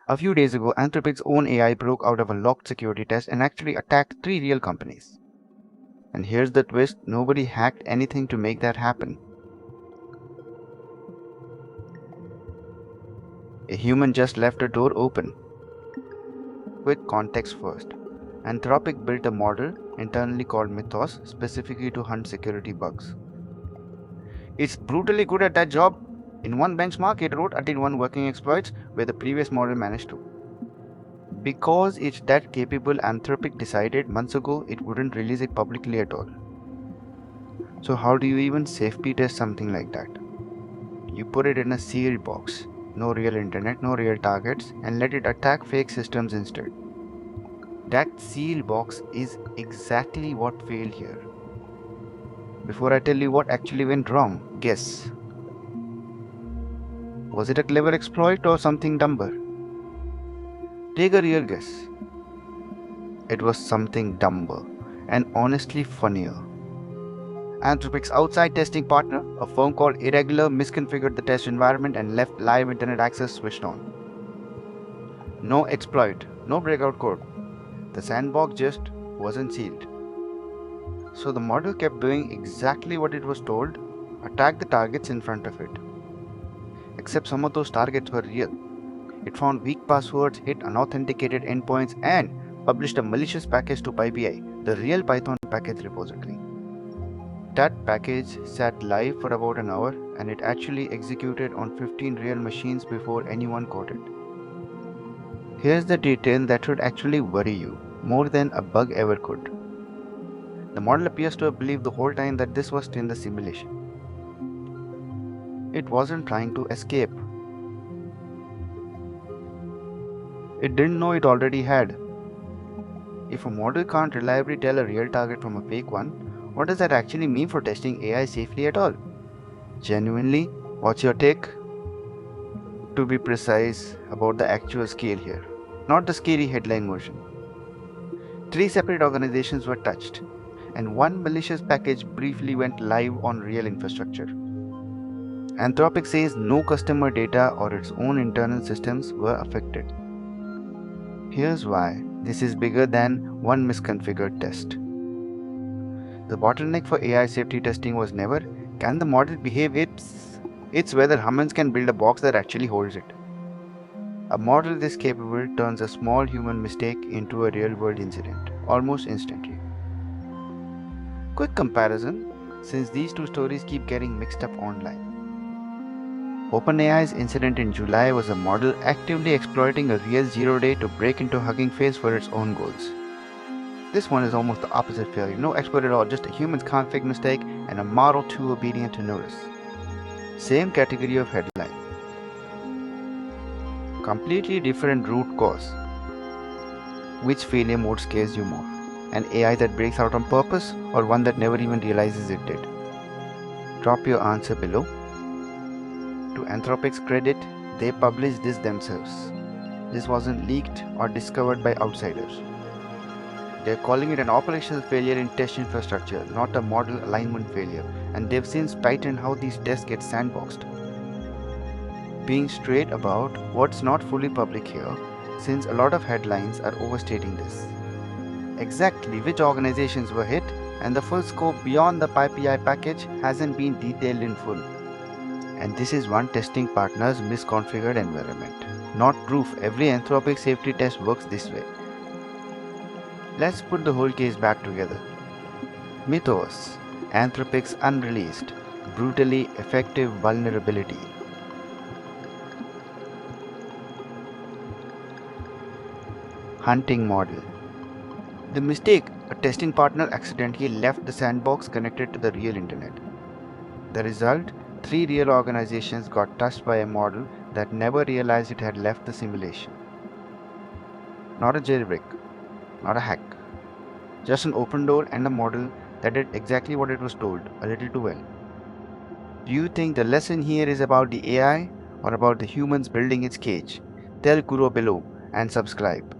A few days ago, Anthropic's own AI broke out of a locked security test and actually attacked 3 real companies. And here's the twist, nobody hacked anything to make that happen. A human just left a door open. Quick context first. Anthropic built a model internally called Mythos specifically to hunt security bugs. It's brutally good at that job. In one benchmark, it wrote until one working exploits where the previous model managed to. Because it's that capable, Anthropic decided months ago it wouldn't release it publicly at all. So how do you even safety test something like that? You put it in a sealed box, no real internet, no real targets, and let it attack fake systems instead. That sealed box is exactly what failed here. Before I tell you what actually went wrong, guess. Was it a clever exploit or something dumber? Take a real guess. It was something dumber and honestly funnier. Anthropic's outside testing partner, a firm called Irregular, misconfigured the test environment and left live internet access switched on. No exploit, no breakout code. The sandbox just wasn't sealed. So the model kept doing exactly what it was told, attack the targets in front of it. Except some of those targets were real. It found weak passwords, hit unauthenticated endpoints, and published a malicious package to PyPI, the real Python package repository. That package sat live for about an hour and it actually executed on 15 real machines before anyone caught it. Here's the detail that should actually worry you, more than a bug ever could. The model appears to have believed the whole time that this was still the simulation. It wasn't trying to escape. It didn't know it already had. If a model can't reliably tell a real target from a fake one, what does that actually mean for testing AI safely at all? Genuinely, what's your take? To be precise about the actual scale here, not the scary headline version. 3 separate organizations were touched, and one malicious package briefly went live on real infrastructure. Anthropic says no customer data or its own internal systems were affected. Here's why this is bigger than one misconfigured test. The bottleneck for AI safety testing was never, can the model behave? It's whether humans can build a box that actually holds it. A model this capable turns a small human mistake into a real-world incident, almost instantly. Quick comparison, since these two stories keep getting mixed up online. OpenAI's incident in July was a model actively exploiting a real zero-day to break into Hugging Face for its own goals. This one is almost the opposite failure, no exploit at all, just a human config mistake and a model too obedient to notice. Same category of headline. Completely different root cause. Which failure mode scares you more? An AI that breaks out on purpose or one that never even realizes it did? Drop your answer below. To Anthropic's credit, they published this themselves. This wasn't leaked or discovered by outsiders. They're calling it an operational failure in test infrastructure, not a model alignment failure, and they've since tightened how these tests get sandboxed. Being straight about what's not fully public here, since a lot of headlines are overstating this. Exactly which organizations were hit and the full scope beyond the PyPI package hasn't been detailed in full. And this is one testing partner's misconfigured environment. Not proof every Anthropic safety test works this way. Let's put the whole case back together. Mythos, Anthropic's unreleased, brutally effective vulnerability. Hunting model. The mistake, a testing partner accidentally left the sandbox connected to the real internet. The result, 3 real organizations got touched by a model that never realized it had left the simulation. Not a jailbreak, not a hack. Just an open door and a model that did exactly what it was told, a little too well. Do you think the lesson here is about the AI or about the humans building its cage? Tell Kuro below and subscribe.